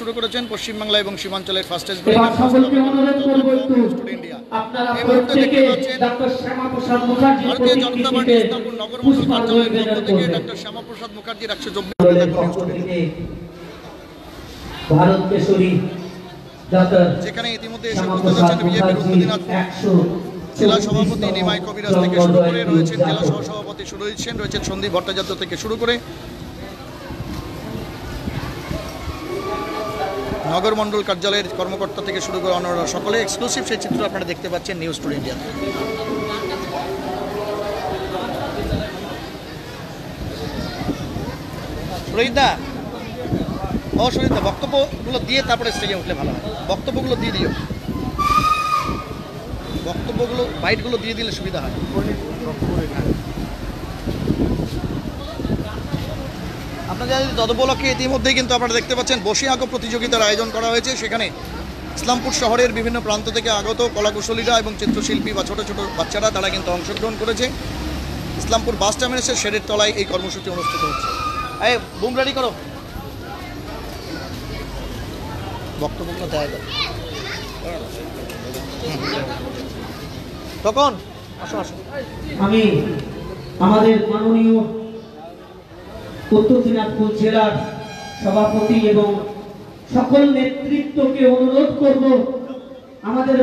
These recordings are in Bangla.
শুরু করেছেন পশ্চিমবাংলা এবং সীমাঞ্চলের ফাস্টেস্ট ভারতীয় জনতা পার্টি ইসলামপুর নগর মণ্ডল কার্যালয়ের পক্ষ থেকে ডক্টর শ্যামাপ্রসাদ মুখার্জির 124 যেখানে ইতিমধ্যে এসে উপস্থিত আছেন বিজেপির উত্তর দিনাজপুর জেলা সভাপতি নিমাই কবিরাজ থেকে শুরু করে রয়েছেন জেলা সহসভাপতি সুরজিৎ সেন, রয়েছেন সন্দীপ ভট্টাচার্য থেকে শুরু করে নগর মণ্ডল কার্যালয়ের কর্মকর্তা থেকে শুরু করে অন্যরা সকলে এক্সক্লুসিভ সেই চিত্র আপনারা দেখতে পাচ্ছেন নিউজ টুডে ইন্ডিয়াতে। সুরজিৎদা, সুরজিৎদা, বক্তব্যগুলো দিয়ে তারপরে স্টেজে উঠলে ভালো হয়। বক্তব্যগুলো দিয়ে দিও, বক্তব্যগুলো বাইটগুলো দিয়ে দিলে সুবিধা হয়। আপনারা জানেন তদুপলক্ষে ইতিমধ্যেই কিন্তু আপনারা দেখতে পাচ্ছেন বসে আঁকো প্রতিযোগিতার আয়োজন করা হয়েছে। সেখানে ইসলামপুর শহরের বিভিন্ন প্রান্ত থেকে আগত কলাকুশলীরা এবং চিত্রশিল্পী বা ছোট ছোট বাচ্চারা তারা কিন্তু অংশগ্রহণ করেছে। ইসলামপুর বাস টার্মিনাসের শেডের তলায় এই কর্মসূচি অনুষ্ঠিত হচ্ছে। বুম রেডি করো, বক্তব্যগুলো দেয় তখন আমি আমাদের মাননীয় উত্তর দিনাজপুর জেলার সভাপতি এবং সকল নেতৃত্বকে অনুরোধ করব, আমাদের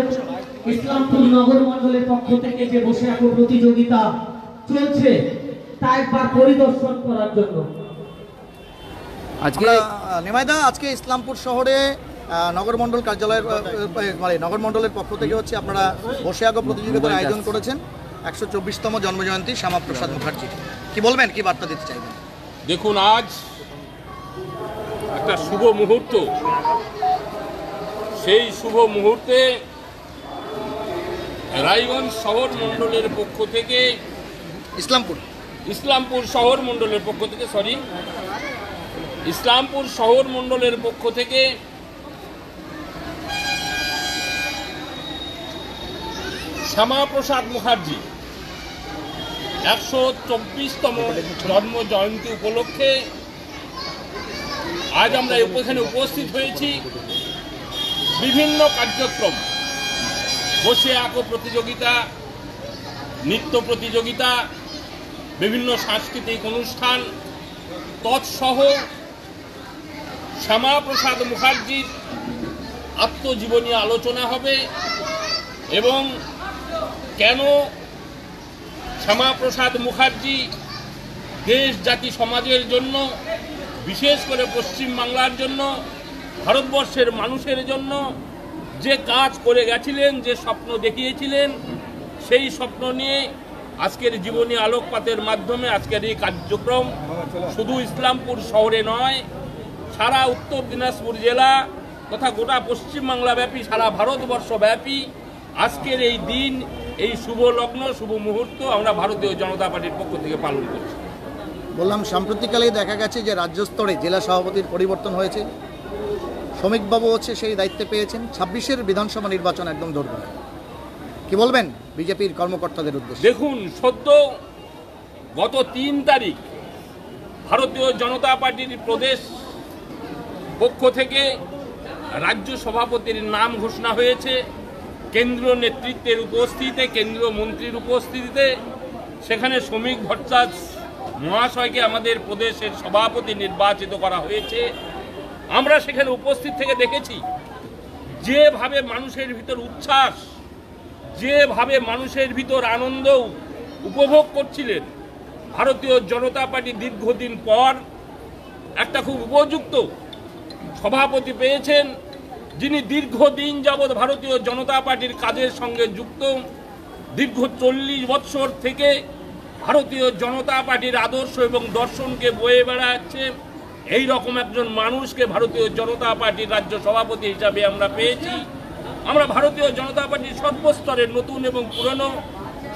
ইসলামপুর নগর মণ্ডলের পক্ষ থেকে যে বসে আঁকো প্রতিযোগিতা চলছে তা একবার পরিদর্শন করার জন্য। আজকে নিমাইদা, আজকে ইসলামপুর শহরে নগর মণ্ডল কার্যালয়ের মানে নগর মণ্ডলের পক্ষ থেকে হচ্ছে আপনারা বসে আঁকো প্রতিযোগিতার আয়োজন করেছেন 124তম জন্মজয়ন্তী শ্যামাপ্রসাদ মুখার্জি। কি বলবেন, কি বার্তা দিতে চাইবেন? দেখুন, আজ একটা শুভ মুহূর্ত। সেই শুভ মুহূর্তে রায়গঞ্জ শহর মণ্ডলের পক্ষ থেকে ইসলামপুর শহর মণ্ডলের পক্ষ থেকে ইসলামপুর শহর মণ্ডলের পক্ষ থেকে শ্যামাপ্রসাদ মুখার্জি 124তম জন্ম জয়ন্তী উপলক্ষে আজ আমরা এখানে উপস্থিত হয়েছি। বিভিন্ন কার্যক্রম, বসে আঁকো প্রতিযোগিতা, নৃত্য প্রতিযোগিতা, বিভিন্ন সাংস্কৃতিক অনুষ্ঠান তৎসহ শ্যামাপ্রসাদ মুখার্জির আত্মজীবনী আলোচনা হবে এবং কেন শ্যামাপ্রসাদ মুখার্জি দেশ জাতি সমাজের জন্য, বিশেষ করে পশ্চিমবাংলার জন্য, ভারতবর্ষের মানুষের জন্য যে কাজ করে গেছিলেন, যে স্বপ্ন দেখিয়েছিলেন, সেই স্বপ্ন নিয়ে আজকের জীবনী আলোকপাতের মাধ্যমে আজকের এই কার্যক্রম শুধু ইসলামপুর শহরে নয়, সারা উত্তর দিনাজপুর জেলা তথা গোটা পশ্চিমবাংলা ব্যাপী, সারা ভারতবর্ষ ব্যাপী আজকের এই দিন, এই শুভ লগ্ন, শুভ মুহূর্ত আমরা ভারতীয় জনতা পার্টির পক্ষ থেকে পালন করছি। বললাম, সাম্প্রতিককালেই দেখা গেছে যে রাজ্য স্তরে জেলা সভাপতির পরিবর্তন হয়েছে। শ্রমিকবাবু হচ্ছে সেই দায়িত্বে পেয়েছেন। 26-এর বিধানসভা নির্বাচন একদম দরকার। কি বলবেন বিজেপির কর্মকর্তাদের উদ্দেশ্যে? দেখুন, সদ্য গত 3 তারিখ ভারতীয় জনতা পার্টির প্রদেশ পক্ষ থেকে রাজ্য সভাপতির নাম ঘোষণা হয়েছে। কেন্দ্রীয় নেতৃত্বের উপস্থিতিতে, কেন্দ্রীয় মন্ত্রীর উপস্থিতিতে সেখানে শ্রমিক ভট্টাচার্য মহাশয়কে আমাদের প্রদেশের সভাপতি নির্বাচিত করা হয়েছে। আমরা সেখানে উপস্থিত থেকে দেখেছি যেভাবে মানুষের ভিতর উচ্ছ্বাস, যেভাবে মানুষের ভিতর আনন্দ উপভোগ করছিলেন। ভারতীয় জনতা পার্টি দীর্ঘদিন পর একটা খুব উপযুক্ত সভাপতি পেয়েছেন, যিনি দীর্ঘদিন যাবৎ ভারতীয় জনতা পার্টির কাজের সঙ্গে যুক্ত। দীর্ঘ 40 বৎসর থেকে ভারতীয় জনতা পার্টির আদর্শ এবং দর্শনকে বয়ে বেড়াচ্ছে। এই রকম একজন মানুষকে ভারতীয় জনতা পার্টির রাজ্য সভাপতি হিসাবে আমরা পেয়েছি। আমরা ভারতীয় জনতা পার্টির সর্বস্তরের, নতুন এবং পুরনো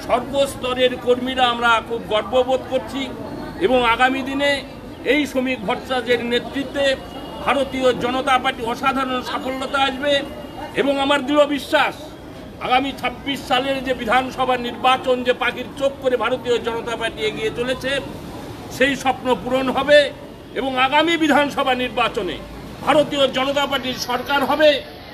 সর্বস্তরের কর্মীরা আমরা খুব গর্ববোধ করছি এবং আগামী দিনে এই শ্রমিক ভট্টাচার্যের নেতৃত্বে ভারতীয় জনতা পার্টি অসাধারণ সাফল্যতা আসবে এবং আমার দৃঢ় বিশ্বাস আগামী 26 সালের যে বিধানসভা নির্বাচন, যে পাখির চোখ করে ভারতীয় জনতা পার্টি এগিয়ে চলেছে, সেই স্বপ্ন পূরণ হবে এবং আগামী বিধানসভা নির্বাচনে ভারতীয় জনতা পার্টির সরকার হবে,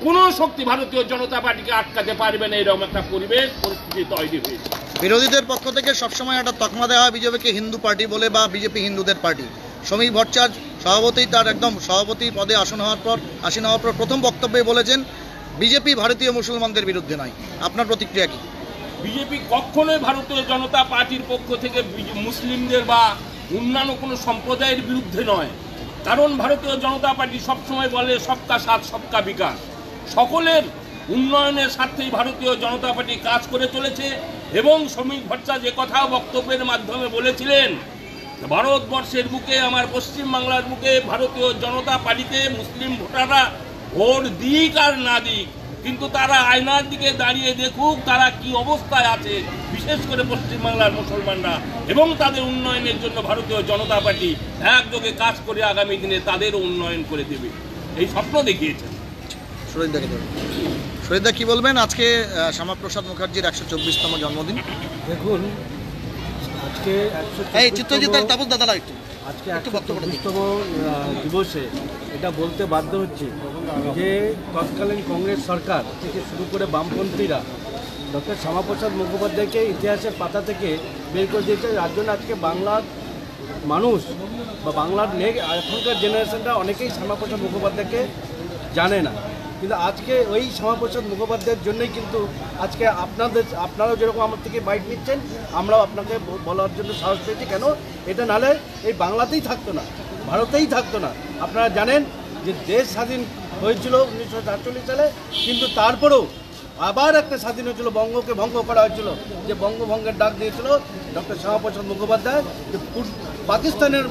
কোনো শক্তি ভারতীয় জনতা পার্টিকে আটকাতে পারবে না, এরকম একটা পরিস্থিতি তৈরি হয়েছে। বিরোধীদের পক্ষ থেকে সবসময় একটা তকমা দেওয়া হয় বিজেপিকে হিন্দু পার্টি বলে বা বিজেপি হিন্দুদের পার্টি। শ্রমিক ভট্টাচার্য সভাপতি তার একদম সভাপতি পদে আসীন হওয়ার পর প্রথম বক্তব্যে বলেছেন বিজেপি ভারতীয় মুসলমানদের বিরুদ্ধে নয়। আপনার প্রতিক্রিয়া কি? বিজেপি কখনোই ভারতীয় জনতা পার্টির পক্ষ থেকে মুসলিমদের বা অন্যান্য কোনো সম্প্রদায়ের বিরুদ্ধে নয়। কারণ ভারতীয় জনতা পার্টি সবসময় বলে সবকা সাথ সবকা বিকাশ, সকলের উন্নয়নের স্বার্থেই ভারতীয় জনতা পার্টি কাজ করে চলেছে। এবং শ্রমিক ভট্টাচার্য যে কথা বক্তব্যের মাধ্যমে বলেছিলেন, ভারতবর্ষের বুকে, আমার পশ্চিমবাংলার বুকে ভারতীয় জনতা পার্টিতে মুসলিম ভোটাররা ভোট দিক আর না দিক, কিন্তু তারা আয়নার দিকে দাঁড়িয়ে দেখুক তারা কি অবস্থায় আছে, বিশেষ করে পশ্চিমবাংলার মুসলমানরা, এবং তাদের উন্নয়নের জন্য ভারতীয় জনতা পার্টি একযোগে কাজ করে আগামী দিনে তাদেরও উন্নয়ন করে দেবে, এই স্বপ্ন দেখিয়েছেন। শহীদদা কি বলবেন? আজকে শ্যামাপ্রসাদ মুখার্জির 124তম জন্মদিন। দেখুন, আজকে আজকে 124তম দিবসে এটা বলতে বাধ্য হচ্ছে যে তৎকালীন কংগ্রেস সরকার থেকে শুরু করে বামপন্থীরা ডক্টর শ্যামাপ্রসাদ মুখোপাধ্যায়কে ইতিহাসের পাতা থেকে বের করে দিয়েছে। যার জন্য আজকে বাংলার মানুষ বা বাংলার এখনকার জেনারেশনটা অনেকেই শ্যামাপ্রসাদ মুখোপাধ্যায়কে জানে না, কিন্তু আজকে ওই শ্যামাপ্রসাদ মুখোপাধ্যায়ের জন্যই কিন্তু আজকে আপনারাও যেরকম আমার থেকে বাইট নিচ্ছেন, আমরাও আপনাকে বলার জন্য সাহস পেয়েছি। কেন? এটা নালে এই বাংলাতেই থাকতো না, ভারতেই থাকতো না। আপনারা জানেন যে দেশ স্বাধীন হয়েছিল 1947 সালে, কিন্তু তারপরেও আবার একটা স্বাধীন হয়েছিল, বঙ্গকে ভঙ্গ করা হয়েছিল, যে বঙ্গভঙ্গের ডাক দিয়েছিল ডক্টর শ্যামাপ্রসাদ মুখোপাধ্যায়, যে পাকিস্তানের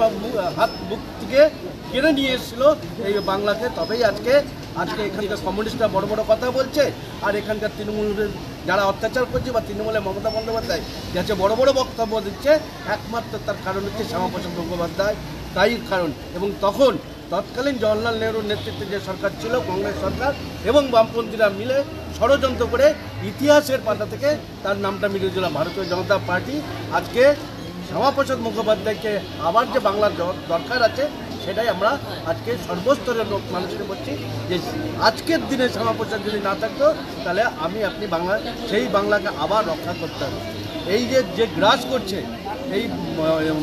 হাত বুক থেকে কেড়ে নিয়ে এসেছিল এই বাংলাকে। তবেই আজকে এখানকার কমিউনিস্টরা বড় বড় কথা বলছে, আর এখানকার তৃণমূলের যারা অত্যাচার করছে বা তৃণমূলের মমতা বন্দ্যোপাধ্যায় যাচ্ছে বড় বড় বক্তব্য দিচ্ছে, একমাত্র তার কারণ হচ্ছে শ্যামাপ্রসাদ মুখোপাধ্যায়, তাই কারণ। এবং তৎকালীন জওহরলাল নেহরুর নেতৃত্বে যে সরকার ছিল, কংগ্রেস সরকার এবং বামপন্থীরা মিলে ষড়যন্ত্র করে ইতিহাসের পাতা থেকে তার নামটা মিলিয়ে দিল ভারতীয় জনতা পার্টি। আজকে শ্যামাপ্রসাদ মুখোপাধ্যায়কে আবার যে বাংলার দরকার আছে, সেটাই আমরা আজকে সর্বস্তরের লোক মানুষকে বলছি যে আজকের দিনে শ্যামাপ্রসাদ যদি না থাকতো, তাহলে আপনি সেই বাংলাকে আবার রক্ষা করতে হবে। এই যে গ্রাস করছে, এই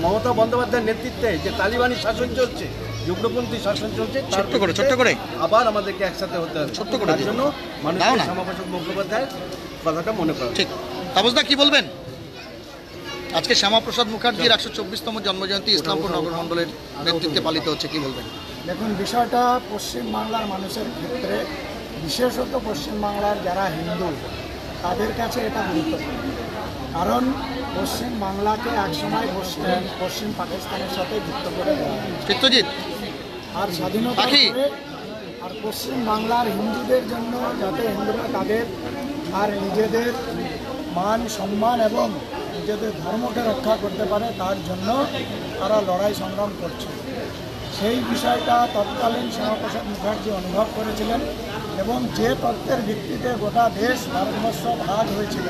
মমতা বন্দ্যোপাধ্যায়ের নেতৃত্বে যে তালিবানি শাসন চলছে, যুগ্মপন্থী শাসন চলছে, ছোট্ট করে আবার আমাদেরকে একসাথে হতে হবে। তার জন্য মানুষের শ্যামাপ্রসাদ মুখোপাধ্যায়ের কথাটা মনে করা ঠিক। তাপসদা কি বলবেন? আজকে শ্যামাপ্রসাদ মুখার্জির 124তম জন্মজয়ন্তী ইসলামপুর নগর মণ্ডলের নেতৃত্বে পালিত হচ্ছে, কি বলবেন? দেখুন, বিষয়টা পশ্চিমবাংলার মানুষের ক্ষেত্রে, বিশেষত পশ্চিমবাংলার যারা হিন্দু তাদের কাছে এটা গুরুত্বপূর্ণ। কারণ পশ্চিমবাংলাকে একসময় পশ্চিম পাকিস্তানের সাথে যুক্ত করে দেওয়া হয় চিত্তজিৎ আর স্বাধীনতা করে, আর পশ্চিমবাংলার হিন্দুদের জন্য যাতে হিন্দুরা তাদের আর নিজেদের মান সম্মান এবং নিজেদের ধর্মকে রক্ষা করতে পারে, তার জন্য তারা লড়াই সংগ্রাম করছে। সেই বিষয়টা তৎকালীন শ্যামাপ্রসাদ মুখার্জি অনুভব করেছিলেন, এবং যে তত্ত্বের ভিত্তিতে গোটা দেশ ভারতবর্ষ ভাগ হয়েছিল,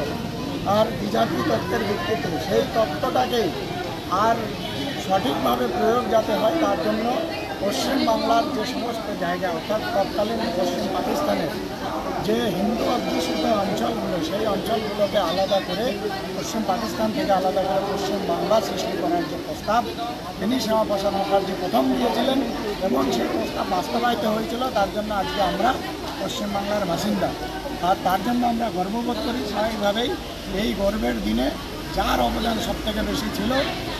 আর বিজাতি তত্ত্বের ভিত্তিতে সেই তত্ত্বটাকেই আর সঠিকভাবে প্রয়োগ যাতে হয়, তার জন্য পশ্চিমবাংলার যে সমস্ত জায়গা, অর্থাৎ তৎকালীন পশ্চিম পাকিস্তানের যে হিন্দু অধ্যুষিত অঞ্চলগুলো, সেই অঞ্চলগুলোকে আলাদা করে পশ্চিম পাকিস্তান থেকে আলাদা করে পশ্চিম বাংলা সৃষ্টি করার যে প্রস্তাব তিনি শ্যামাপ্রসাদ মুখার্জি প্রথম দিয়েছিলেন, এবং সেই প্রস্তাব বাস্তবায়িত হয়েছিল। তার জন্য আজকে আমরা পশ্চিমবাংলার বাসিন্দা, আর তার জন্য আমরা গর্ববোধ করি। স্বাভাবিকভাবেই এই গর্বের দিনে যার অবদান সবথেকে বেশি ছিল,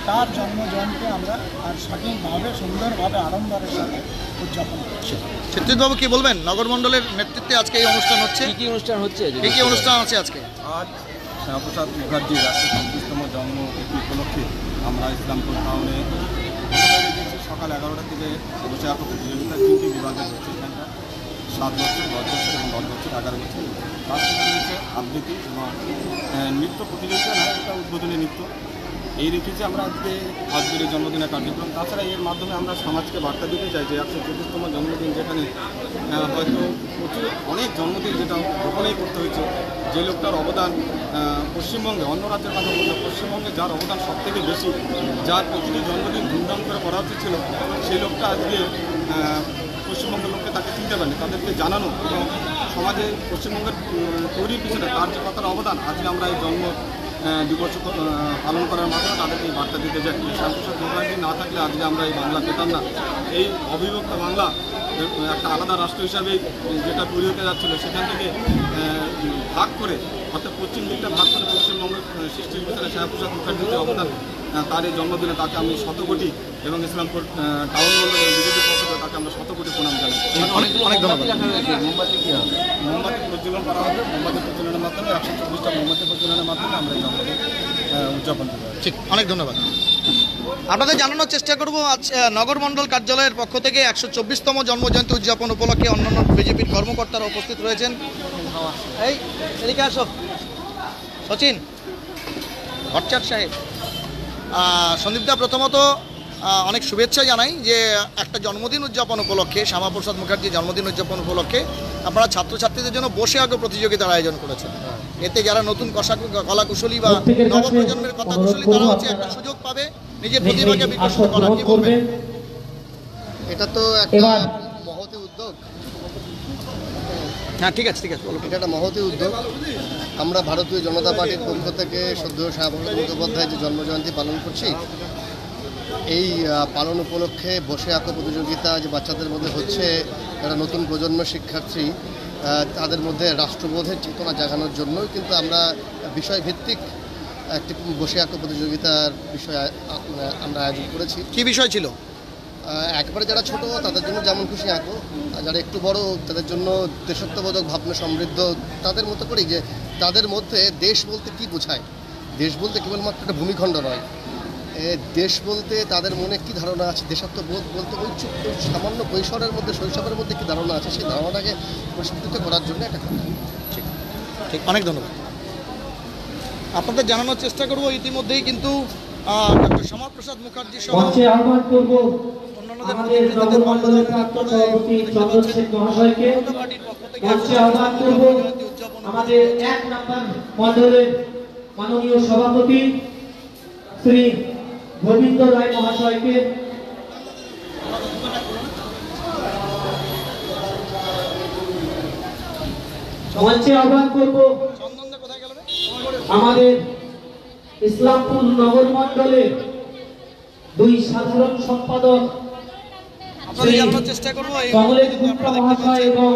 তার জন্মজয়ন্তী আমরা আর সঠিকভাবে সুন্দরভাবে আড়ম্বরের সাথে উদযাপন করছি। চিত্তজিৎবাবু কি বলবেন? নগর মণ্ডলের নেতৃত্বে আজকে এই অনুষ্ঠান হচ্ছে, কি অনুষ্ঠান আছে আজকে? আজ শ্যামাপ্রসাদ মুখার্জির 124তম জন্মতিথি উপলক্ষে আমরা ইসলামপুর টাউনে সকাল 11টা থেকে বসে আঁকা প্রতিযোগিতার 3টি বিভাগে হচ্ছে। এখানটা 7 বছর, 10 বছর এবং 10 বছর, 11 বছর। তার সাথে রয়েছে আবৃত্তি এবং নৃত্য প্রতিযোগিতা, না একটা উদ্বোধনী নৃত্য। এই রেখেছি আমরা আজকের জন্মদিনের কার্যক্রম। তাছাড়া এর মাধ্যমে আমরা সমাজকে বার্তা দিতে চাই যে 124তম জন্মদিন, যেখানে হয়তো প্রচুর অনেক জন্মদিন যেটা গোপনেই করতে হয়েছে, যে লোকটার অবদান পশ্চিমবঙ্গে, অন্য রাজ্যের কথা বললে পশ্চিমবঙ্গে যার অবদান সবথেকে বেশি, যার প্রতিটি জন্মদিন ধুমধাম করে করা উচিত ছিল, সেই লোকটা আজকে পশ্চিমবঙ্গের লোককে তাকে চিনতে পারেনি, তাদেরকে জানানো এবং সমাজে পশ্চিমবঙ্গের তৈরির পিছনে তার যে কতটা অবদান, আজকে আমরা এই জন্ম দিবস পালন করার মাধ্যমে তাদেরকে এই বার্তা দিতে চাই। শ্যামাপ্রসাদ মুখার্জি না থাকলে আজকে আমরা এই বাংলা পেতাম না। এই অবিভক্ত বাংলা একটা আলাদা রাষ্ট্র হিসাবে যেটা তৈরি হতে যাচ্ছিলো, সেখান থেকে ভাগ করে, অর্থাৎ পশ্চিম দিকটা ভাগ করে পশ্চিমবঙ্গের সৃষ্টির ভিতরে শ্যামাপ্রসাদ মুখার্জির যে অবদান, তার এই জন্মদিনে তাকে আমি শতকোটি এবং ইসলামপুর টাউন মন্ডলের বিজেপির পক্ষ থেকে তাকে আমরা শতকোটি প্রণাম জানাই। অনেক ধন্যবাদ। মোমবাতি কী হবে? মোমবাতি প্রজ্বলন করা হবে। মোমবাতি প্রজ্বলনের মাধ্যমে 124টা মোমবাতি প্রজ্বলনের মাধ্যমে আমরা এই জন্মদিন উদযাপন করব। ঠিক, অনেক ধন্যবাদ। আপনাদের জানানোর চেষ্টা করব, আজ নগর মণ্ডল কার্যালয়ের পক্ষ থেকে 124তম জন্মজয়ন্তী উদযাপন উপলক্ষে অন্যান্য বিজেপির কর্মকর্তারা উপস্থিত রয়েছেন। এই এদিকে আসো, সচিন ভট্টাচার্য সাহেব। সন্দীপদা, প্রথমত অনেক শুভেচ্ছা জানাই যে একটা জন্মদিন উদযাপন উপলক্ষে, শ্যামাপ্রসাদ মুখার্জির জন্মদিন উদযাপন উপলক্ষে আপনারা ছাত্রছাত্রীদের জন্য বসে আঁকো প্রতিযোগিতার আয়োজন করেছেন। এতে যারা নতুন কলা কুশলী বা নবপ্রজন্মের কথা কুশলী, তারা হচ্ছে একটা সুযোগ পাবে নিজের প্রতিভাকে বিকশিত করার। কি বলবেন? এটা তো একটা মহতি উদ্যোগ। হ্যাঁ, ঠিক আছে ঠিক আছে, বলুন। এটা একটা মহতি উদ্যোগ। আমরা ভারতীয় জনতা পার্টির পক্ষ থেকে শ্রদ্ধেয় শ্যামাপ্রসাদ মুখোপাধ্যায়ের যে জন্মজয়ন্তী পালন করছি, এই পালন উপলক্ষে বসে আঁকো প্রতিযোগিতা যে বাচ্চাদের মধ্যে হচ্ছে, একটা নতুন প্রজন্ম শিক্ষার্থী, তাদের মধ্যে রাষ্ট্রবোধের চেতনা জাগানোর জন্যই কিন্তু আমরা বিষয়ভিত্তিক একটি বসে আঁকো প্রতিযোগিতার বিষয় আমরা আয়োজন করেছি। কি বিষয় ছিল? একবারে যারা ছোট তাদের জন্য যেমন খুশি আঁকো, আর যারা একটু বড় তাদের জন্য দেশত্ববোধক ভাবনা সমৃদ্ধ, তাদের মতো করেই যে তাদের মধ্যে দেশ বলতে কি বোঝায়। দেশ বলতে কেবলমাত্র একটা ভূমিখণ্ড নয়, দেশ বলতে তাদের মনে কি ধারণা আছে, দেশাত্মবোধ বলতে ওই সামান্য কৈশোরের মধ্যে, শৈশবের মধ্যে কি ধারণা আছে, সেই ধারণাটাকে পরিস্ফুটিত করার জন্য একটা কথা। ঠিক ঠিক, অনেক ধন্যবাদ। আপনাদের জানানোর চেষ্টা করব, ইতিমধ্যেই কিন্তু ডক্টর শ্যামাপ্রসাদ মুখার্জি সহ আহ্বান করব আমাদের নগর মণ্ডলের প্রাক্তন সভাপতি চন্দন শেখ মহাশয়কে। মঞ্চে আহ্বান করব আমাদের 1 নম্বর মণ্ডলের মাননীয় সভাপতি শ্রী গোবিন্দ রায় মহাশয়কে। মঞ্চে আহ্বান করব আমাদের ইসলামপুর নগর মণ্ডলের 2 সাধারণ সম্পাদক চেষ্টা করবো কমলেশ গুপ্তা মহাশয় এবং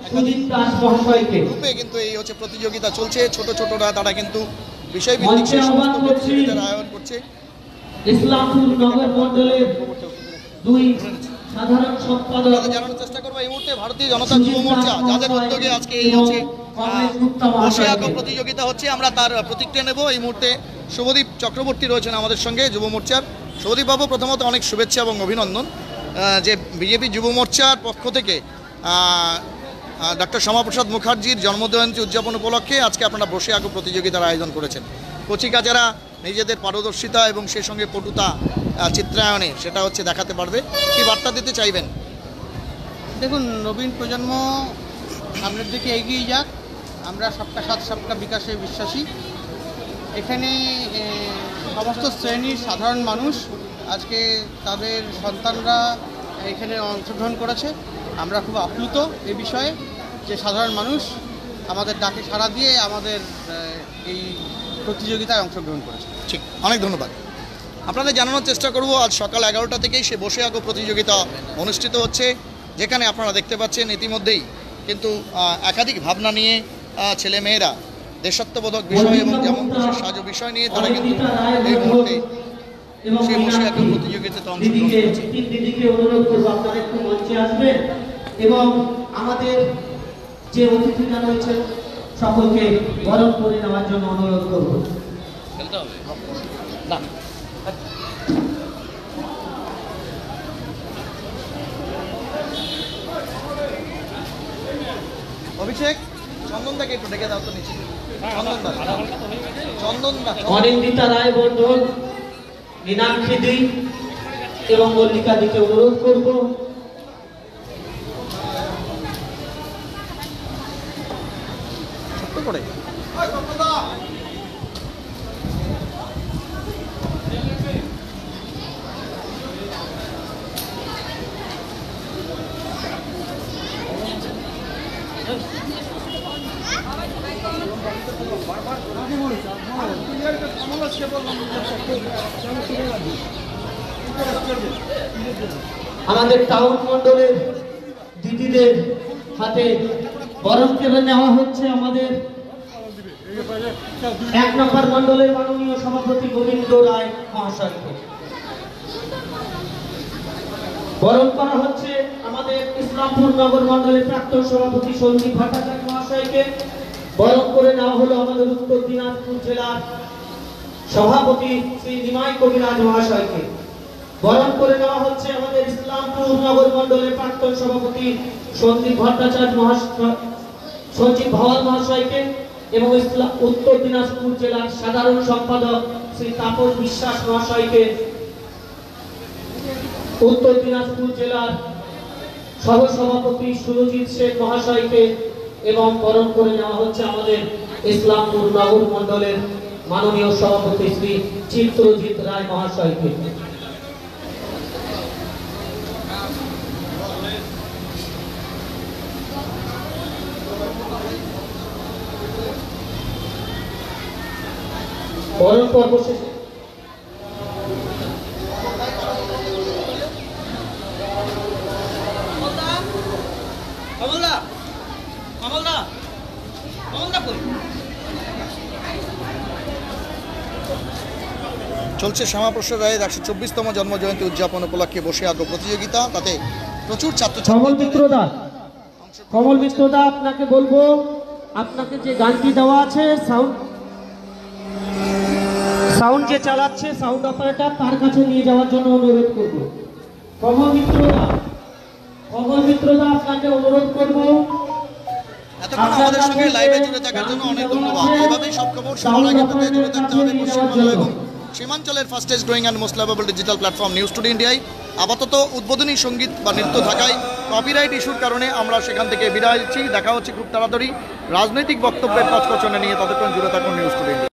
সুজিত দাস মহাশয়কে। কিন্তু এই হচ্ছে প্রতিযোগিতা চলছে, ছোট ছোটরা তারা কিন্তু বিষয়ভিত্তিক প্রতিযোগিতার আয়োজন করছে। ইসলামপুর নগর মণ্ডলের 2 সাধারণ সম্পাদক জানানোর চেষ্টা করবো, এই মুহূর্তে ভারতীয় জনতা যুব মোর্চা যাদের উদ্যোগে আজকে এই হচ্ছে বসে আঁকো প্রতিযোগিতা হচ্ছে, আমরা তার প্রতিক্রিয়া নেব। এই মুহূর্তে শুভদীপ চক্রবর্তী রয়েছেন আমাদের সঙ্গে যুব মোর্চার। শুভদীপ বাবু, প্রথমত অনেক শুভেচ্ছা এবং অভিনন্দন যে বিজেপি যুব মোর্চার পক্ষ থেকে ডক্টর শ্যামাপ্রসাদ মুখার্জির জন্মজয়ন্তী উদযাপন উপলক্ষে আজকে আপনারা বসে আঁকো প্রতিযোগিতার আয়োজন করেছেন। কচিকাচারা নিজেদের পারদর্শিতা এবং সেই সঙ্গে পটুতা চিত্রায়নে সেটা হচ্ছে দেখাতে পারবে। কি বার্তা দিতে চাইবেন? দেখুন, নবীন প্রজন্ম সামনের দিকে এগিয়ে যাক। আমরা সবকা সাথ সবকা বিকাশে বিশ্বাসী। এখানে সমস্ত শ্রেণীর সাধারণ মানুষ আজকে তাদের সন্তানরা এখানে অংশগ্রহণ করেছে। আমরা খুব আপ্লুত এ বিষয়ে যে সাধারণ মানুষ আমাদের ডাকে সাড়া দিয়ে আমাদের এই প্রতিযোগিতায় অংশগ্রহণ করেছে। ঠিক, অনেক ধন্যবাদ। আপনাদের জানানোর চেষ্টা করব, আজ সকাল 11টা থেকেই সে বসে আঁকো প্রতিযোগিতা অনুষ্ঠিত হচ্ছে, যেখানে আপনারা দেখতে পাচ্ছেন ইতিমধ্যেই কিন্তু একাধিক ভাবনা নিয়ে ছেলেমেয়েরা দেশাত্মবোধক বিষয় এবং যেমন সাজ বিষয় নিয়ে তারা কিন্তু এই মুহূর্তে সেই বসে আঁকো প্রতিযোগিতাতে অংশগ্রহণ করছে। দিদিকে অনুরোধ করবো আপনারা একটু মঞ্চে আসবেন এবং আমাদের যে অতিথিরা রয়েছে সকলকে বরণ করে নেওয়ার জন্য অনুরোধ করবো। না, অভিষেক চন্দনদাকে একটু ডেকে দাও তো নিচে। চন্দনদা অনিন্দিতা রায় মণ্ডল, মীনাক্ষী দি এবং মল্লিকা দিকে অনুরোধ করব। ছোট্ট করে আমাদের টাউন মন্ডলের দিদিদের হাতে বরণ কেড়ে নেওয়া হচ্ছে আমাদের 1 নম্বর মন্ডলের মাননীয় সভাপতি গোবিন্দ রায় মহাশয়কে। বরণ করা হচ্ছে আমাদের ইসলামপুর নগর মন্ডলের প্রাক্তন সভাপতি সঞ্জীব ভট্টাচার্য মহাশয়কে। বরণ করে নেওয়া হলো আমাদের উত্তর দিনাজপুর জেলার সভাপতি শ্রী নিমাই কবিরাজ মহাশয়কে। বরণ করে নেওয়া হচ্ছে আমাদের ইসলামপুর নগর মন্ডলের প্রাক্তন সভাপতি সঞ্জীব ভট্টাচার্য সঞ্জীব ভাওয়াল মহাশয়কে এবং উত্তর দিনাজপুর জেলার সাধারণ সম্পাদক শ্রী তাপস বিশ্বাস মহাশয়কে, উত্তর দিনাজপুর জেলার সহসভাপতি সুরজিৎ শেখ মহাশয়কে এবং বরণ করে নেওয়া হচ্ছে আমাদের ইসলামপুর নগর মন্ডলের মাননীয় সভাপতি শ্রী চিত্রজিৎ রায় মহাশয়কে। বরণ পর্ব শেষে চলছে শ্যামাপ্রসাদ রায়ের 124তম জন্মজয়ন্তী উদযাপন উপলক্ষে বসে আঁকো প্রতিযোগিতা। তাতে প্রচুর কমল মিত্রদা, কমল মিত্রদা আপনাকে বলবো, আপনাকে যে গানটি দেওয়া আছে সাউন্ড যে চালাচ্ছে সাউন্ড অপারেটর তার কাছে নিয়ে যাওয়ার জন্য অনুরোধ করব। কমল মিত্রদা আপনাকে অনুরোধ করব। এতক্ষণ আমাদের সঙ্গে লাইভে জুড়ে থাকার জন্য অনেক ধন্যবাদ। এভাবেই সব খবর সবার আগে পেতে জুড়ে থাকতে হবে পশ্চিমবঙ্গ এবং সীমাঞ্চলের fastest growing and most lovable digital platform News Today ইন্ডিয়ায়। আপাতত উদ্বোধনী সঙ্গীত বা নৃত্য থাকায় কপিরাইট ইস্যুর কারণে আমরা সেখান থেকে বিদায় নিচ্ছি। দেখা হচ্ছে খুব তাড়াতাড়ি রাজনৈতিক বক্তব্যের কচকচনে নিয়ে। ততক্ষণ জুড়ে থাকুন নিউজ টুডে ইন্ডিয়া।